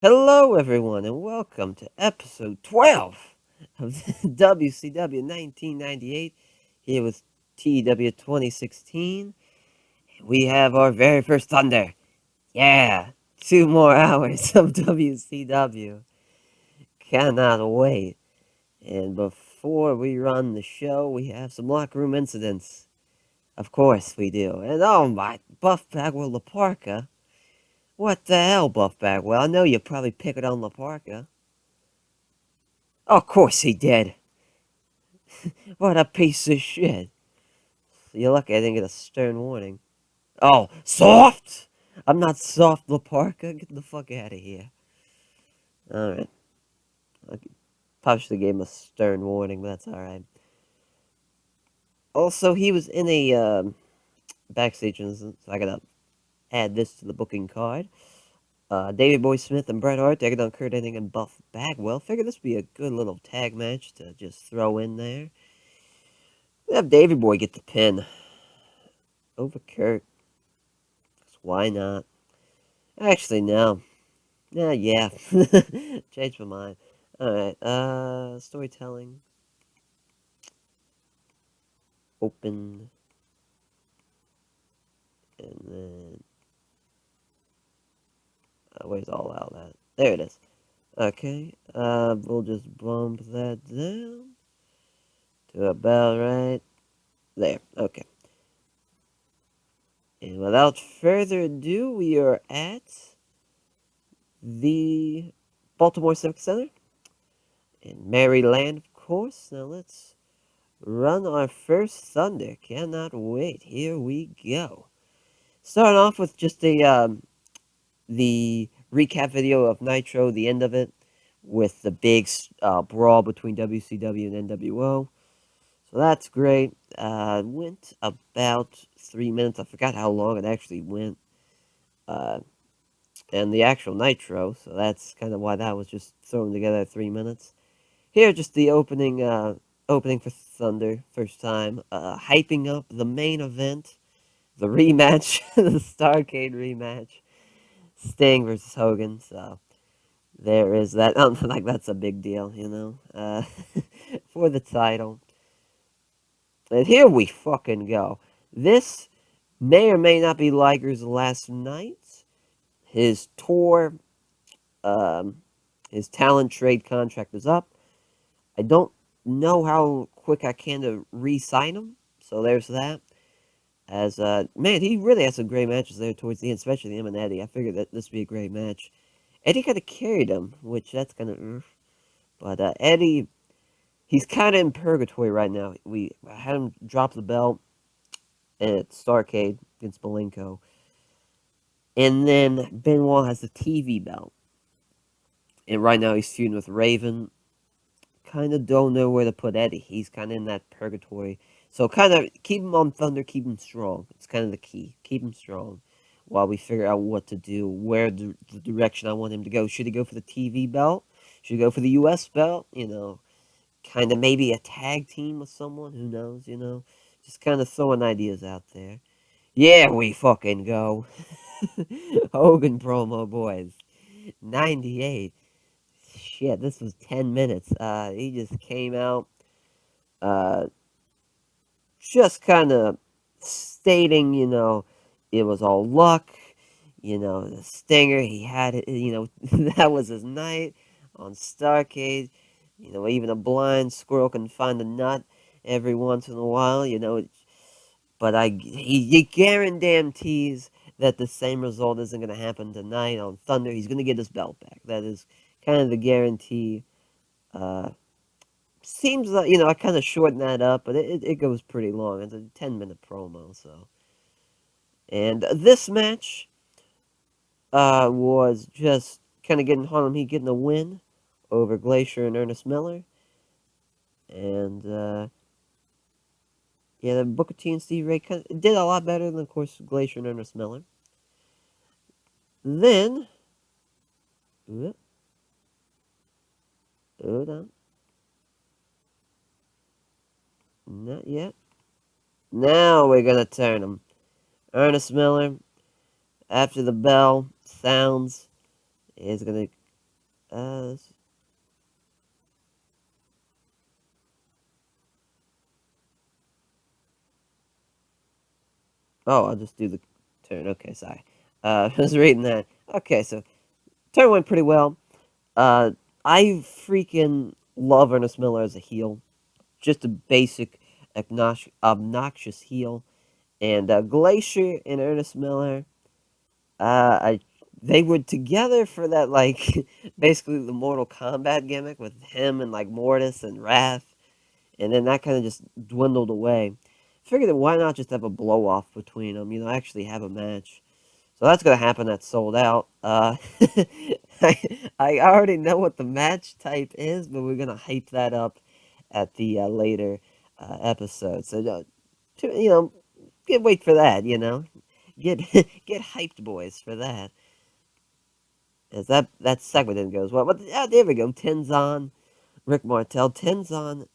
Hello, everyone, and welcome to episode 12 of WCW 1998 here with TEW 2016. We have our very first Thunder. Yeah, 2 more hours of WCW. Cannot wait. And before we run the show, we have some locker room incidents. Of course we do. And oh my, Buff Bagwell La Parka. What the hell, Buff Bagwell? I know you probably picked it on La Parka. Of course he did. What a piece of shit. You're lucky I didn't get a stern warning. Oh, soft? I'm not soft, La Parka. Get the fuck out of here. Alright. I probably should have gave him a stern warning, but that's alright. Also, he was in a backstage incident, so I gotta add this to the booking card. Davey Boy Smith and Bret Hart taking on Kurt Angle and Buff Bagwell. Figured this would be a good little tag match to just throw in there. Have Davey Boy get the pin over Kurt. Why not? Actually, no. Yeah. Changed my mind. Alright, storytelling. Open. And then... where's all out at? There it is. Okay, we'll just bump that down to about right there. Okay. And without further ado, we are at the Baltimore Civic Center in Maryland, of course. Now let's run our first Thunder. Cannot wait. Here we go. Starting off with just the recap video of Nitro, the end of it, with the big brawl between WCW and NWO. So that's great. Went about 3 minutes. I forgot how long it actually went. And the actual Nitro, so that's kind of why that was just thrown together 3 minutes. Here, just the opening for Thunder, first time, hyping up the main event, the rematch, the Starrcade rematch, Sting versus Hogan. So there is that. Like that's a big deal, for the title. And here we fucking go. This may or may not be Liger's last night. His tour, um, his talent trade contract is up. I don't know how quick I can to re-sign him. So there's that. As man, he really had some great matches there towards the end, especially him and Eddie. I figured that this would be a great match. Eddie kind of carried him, which that's kind of, but Eddie, he's kind of in purgatory right now. We had him drop the belt at Starrcade against Malenko, and then Benoit has the TV belt, and right now he's feuding with Raven. Kind of don't know where to put Eddie. He's kind of in that purgatory. So kind of keep him on Thunder, keep him strong. It's kind of the key. Keep him strong while we figure out what to do, where the direction I want him to go. Should he go for the TV belt? Should he go for the US belt? Kind of maybe a tag team with someone. Who knows, Just kind of throwing ideas out there. Yeah, we fucking go. Hogan promo, boys. 98. Shit, this was 10 minutes. He just came out, uh, just kind of stating, it was all luck. The Stinger, he had it, that was his night on Starrcade. Even a blind squirrel can find a nut every once in a while, But he guarantees that the same result isn't going to happen tonight on Thunder. He's going to get his belt back. That is kind of the guarantee. Seems like, I kind of shortened that up, but it goes pretty long. It's a 10-minute promo, so. And this match was just kind of getting Harlem Heat getting a win over Glacier and Ernest Miller. And, yeah, the Booker T and Steve Ray did a lot better than, of course, Glacier and Ernest Miller. Then, hold on. Not yet. Now we're going to turn him. Ernest Miller, after the bell sounds, is going to Uh, oh, I'll just do the turn. Okay, sorry. I was reading that. Okay, so turn went pretty well. Uh, I freaking love Ernest Miller as a heel. Just a basic obnoxious heel. And Glacier and Ernest Miller, I they were together for that like basically the Mortal Kombat gimmick with him and like Mortis and Wrath, and then that kind of just dwindled away. Figured that why not just have a blow off between them? You know, actually have a match. So that's gonna happen. That's sold out. I already know what the match type is, but we're gonna hype that up at the later episode. So you know, get wait for that. You know, get get hyped, boys, for that. As that segment didn't go as well, but yeah, there we go. Tenzon, Rick Martel, Tenzon.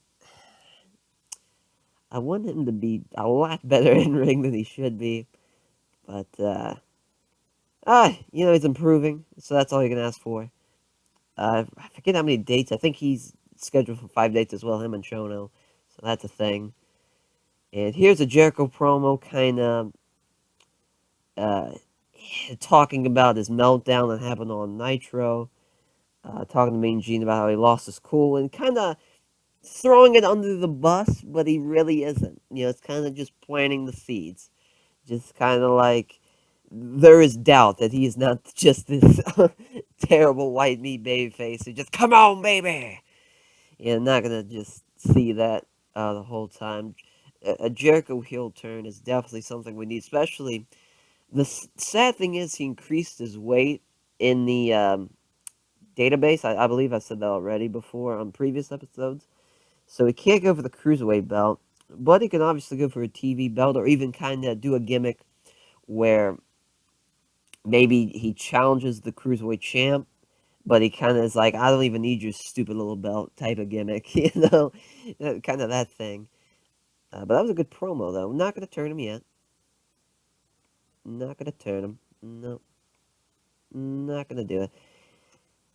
I want him to be a lot better in ring than he should be, but you know he's improving, so that's all you can ask for. I forget how many dates. I think he's scheduled for 5 dates as well. Him and Chono, so that's a thing. And here's a Jericho promo, kind of uh, talking about his meltdown that happened on Nitro. Talking to Mean Gene about how he lost his cool and kind of throwing it under the bus, but he really isn't. You know, it's kind of just planting the seeds. Just kind of like there is doubt that he is not just this terrible white meat baby face who just come on, baby. You're not gonna just see that the whole time. A Jericho heel turn is definitely something we need, especially the sad thing is he increased his weight in the database. I believe I said that already before on previous episodes. So he can't go for the cruiserweight belt, but he can obviously go for a TV belt or even kind of do a gimmick where maybe he challenges the cruiserweight champ, but he kind of is like, I don't even need your stupid little belt type of gimmick, you know, kind of that thing. But that was a good promo though. I'm not gonna turn him yet. Not gonna turn him. No, not gonna do it.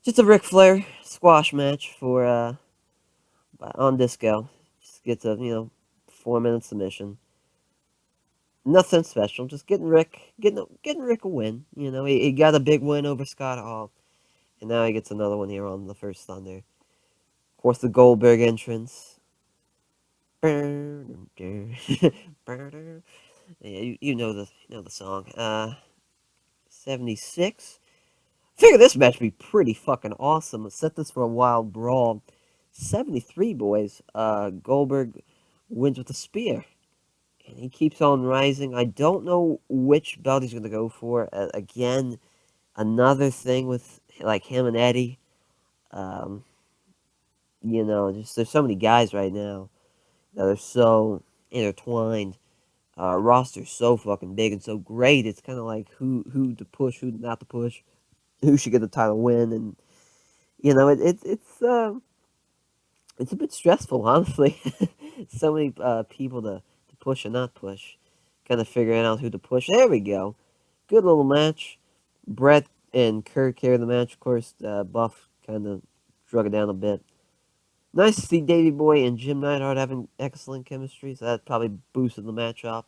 Just a Ric Flair squash match for on Disco. Just gets a 4 minute submission. Nothing special. Just getting Rick a win. You know, he got a big win over Scott Hall, and now he gets another one here on the first Thunder. Of course, the Goldberg entrance. Yeah, you know the song. 76. Figure this match would be pretty fucking awesome. Let's set this for a wild brawl. 73, boys. Goldberg wins with a spear. And he keeps on rising. I don't know which belt he's going to go for. Again, another thing with like him and Eddie. Um, just there's so many guys right now that are so intertwined. Roster's so fucking big and so great. It's kind of like who to push, who not to push, who should get the title win, and it's a bit stressful, honestly. So many people to push and not push, kind of figuring out who to push. There we go. Good little match. Brett and Kurt carried the match. Of course, Buff kind of drug it down a bit. Nice to see Davey Boy and Jim Neidhart having excellent chemistry, so that probably boosted the match up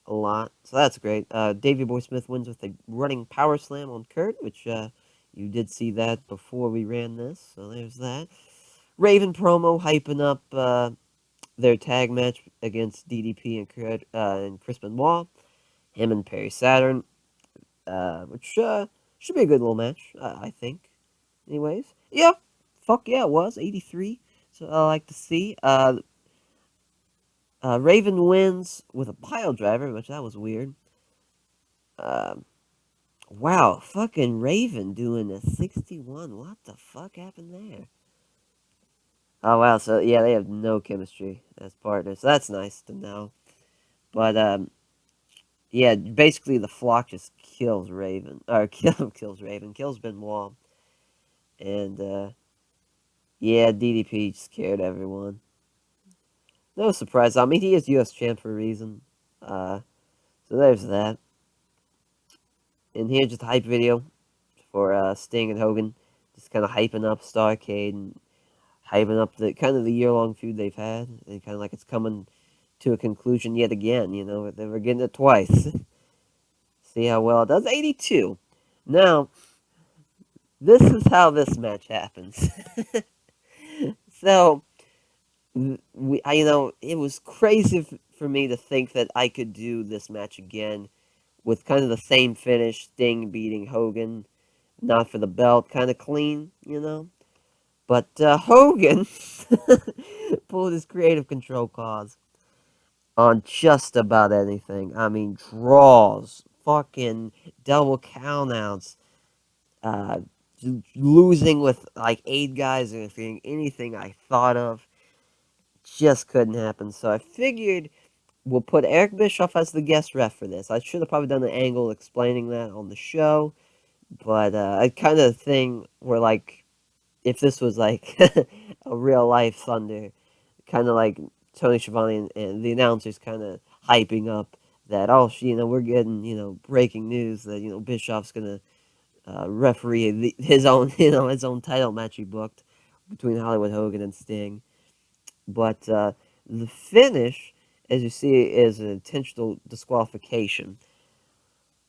a lot. So that's great. Davey Boy Smith wins with a running power slam on Kurt, which you did see that before we ran this, so there's that. Raven promo hyping up their tag match against DDP and Chris Benoit, him and Perry Saturn, which should be a good little match, I think. Anyways, yeah, fuck yeah, it was 83. So I like to see. Raven wins with a pile driver, which that was weird. Um, wow, fucking Raven doing a 61. What the fuck happened there? Oh wow, so yeah, they have no chemistry as partners. So that's nice to know. But yeah, basically the flock just kills Raven, or kills Raven, kills Benoit, and yeah, DDP scared everyone. No surprise. I mean, he is U.S. champ for a reason. Uh, so there's that. And here's just a hype video for Sting and Hogan. just kind of hyping up Starcade and hyping up the kind of the year-long feud they've had, and kind of like it's coming to a conclusion yet again. You know, they were getting it twice. See how well it does. 82. Now, this is how this match happens. So, it was crazy for me to think that I could do this match again with kind of the same finish, Sting beating Hogan, not for the belt, kind of clean, you know. But Hogan pulled his creative control cards on just about anything. I mean, draws, fucking double countouts, uh, losing with like 8 guys interfering. Anything I thought of just couldn't happen. So I figured we'll put Eric Bischoff as the guest ref for this. I should have probably done an angle explaining that on the show, but I kind of thing where like if this was like a real life Thunder, kind of like Tony Schiavone and the announcers kind of hyping up that we're getting breaking news that Bischoff's gonna referee his own his own title match he booked between Hollywood Hogan and Sting. But the finish, as you see, is an intentional disqualification.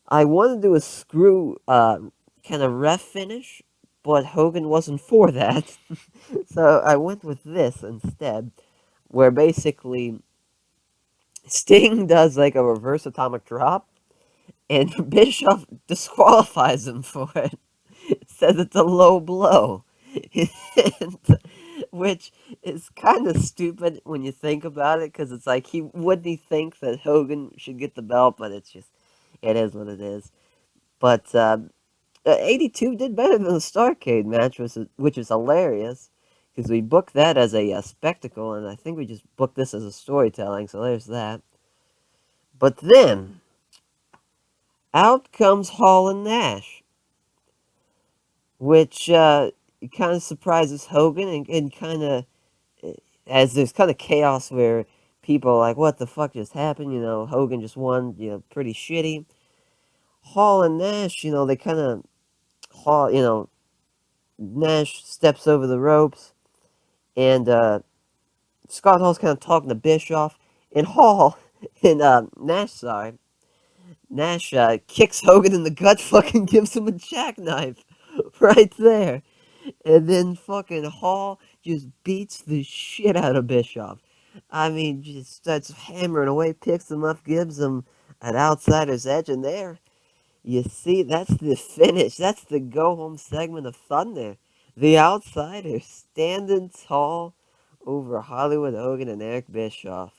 I wanted to do a screw kind of ref finish, but Hogan wasn't for that. So I went with this instead, where basically Sting does like a reverse atomic drop, and Bischoff disqualifies him for it. Says it's a low blow. And, which is kind of stupid when you think about it, because it's like wouldn't he think that Hogan should get the belt, but it is what it is. But 82 did better than the Starcade match, which is hilarious, because we booked that as a spectacle, and I think we just booked this as a storytelling, so there's that. But then, out comes Hall and Nash, which kind of surprises Hogan, and kind of, as there's kind of chaos where people are like, what the fuck just happened? Hogan just won, pretty shitty. Hall and Nash, they kind of, Nash steps over the ropes, and Scott Hall's kind of talking to Bischoff, and Hall, and Nash kicks Hogan in the gut, fucking gives him a jackknife right there. And then fucking Hall just beats the shit out of Bischoff. I mean, just starts hammering away, picks him up, gives him an outsider's edge, and there, you see, that's the finish. That's the go-home segment of Thunder. The outsider standing tall over Hollywood Hogan and Eric Bischoff.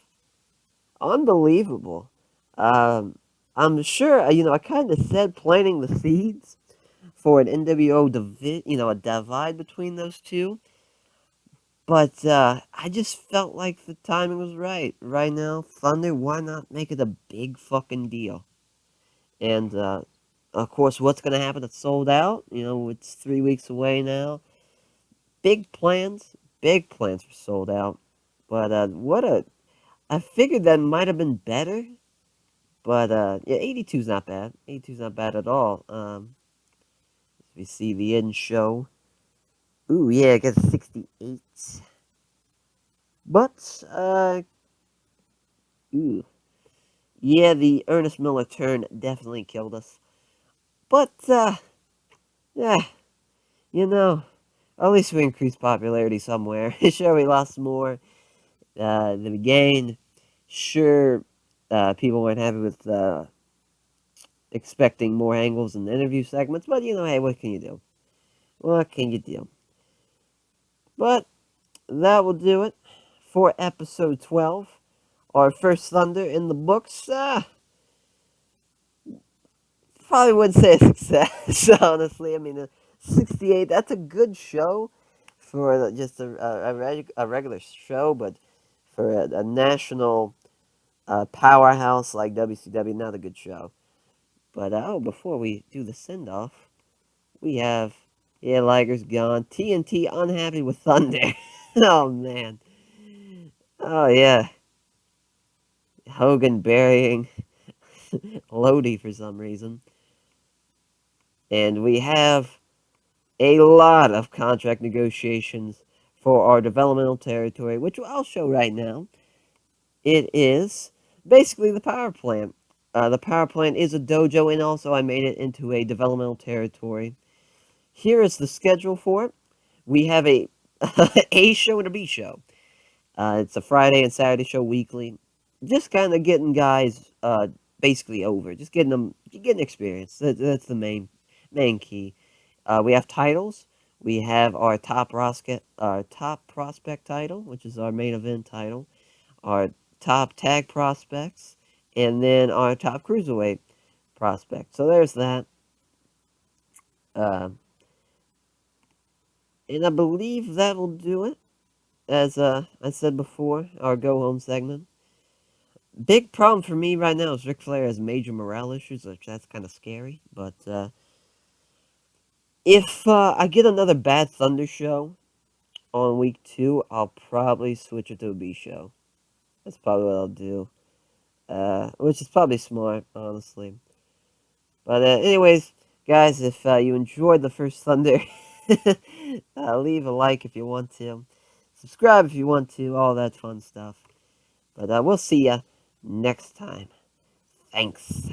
Unbelievable. Um, I'm sure, I kind of said planting the seeds for an NWO a divide between those two. But I just felt like the timing was right. Right now, Thunder, why not make it a big fucking deal? And of course, what's going to happen? It's sold out. It's 3 weeks away now. Big plans for sold out. But I figured that might have been better. But yeah, 82's not bad. 82's not bad at all. We see the end show. Ooh, yeah, I guess 68. But, ooh. Yeah, the Ernest Miller turn definitely killed us. But, yeah, you know, at least we increased popularity somewhere. Sure, we lost more than we gained. Sure, people weren't happy with expecting more angles in the interview segments, but hey, what can you do? What can you do? But that will do it for episode 12. Our first Thunder in the books. Probably wouldn't say a success, honestly. I mean, 68, that's a good show for just a regular show, but for a national powerhouse like WCW, not a good show. But, before we do the send-off, we have, yeah, Liger's gone. TNT unhappy with Thunder. Oh, man. Oh, yeah. Hogan burying Lodi for some reason. And we have a lot of contract negotiations for our developmental territory, which I'll show right now. It is basically the power plant. The power plant is a dojo, and also I made it into a developmental territory. Here is the schedule for it. We have a A show and a B show. It's a Friday and Saturday show weekly. Just kind of getting guys basically over, just getting experience. That's the main key. We have titles. We have our top prospect title, which is our main event title. Our top tag prospects, and then our top cruiserweight prospect. So there's that. Uh, and I believe that'll do it. As I said before, our go home segment. Big problem for me right now is Ric Flair has major morale issues, which that's kind of scary. But if I get another bad Thunder show on week 2, I'll probably switch it to a B show. That's probably what I'll do. Which is probably smart, honestly. But anyways, guys, if you enjoyed the first Thunder, leave a like if you want to. Subscribe if you want to, all that fun stuff. But we'll see ya next time. Thanks.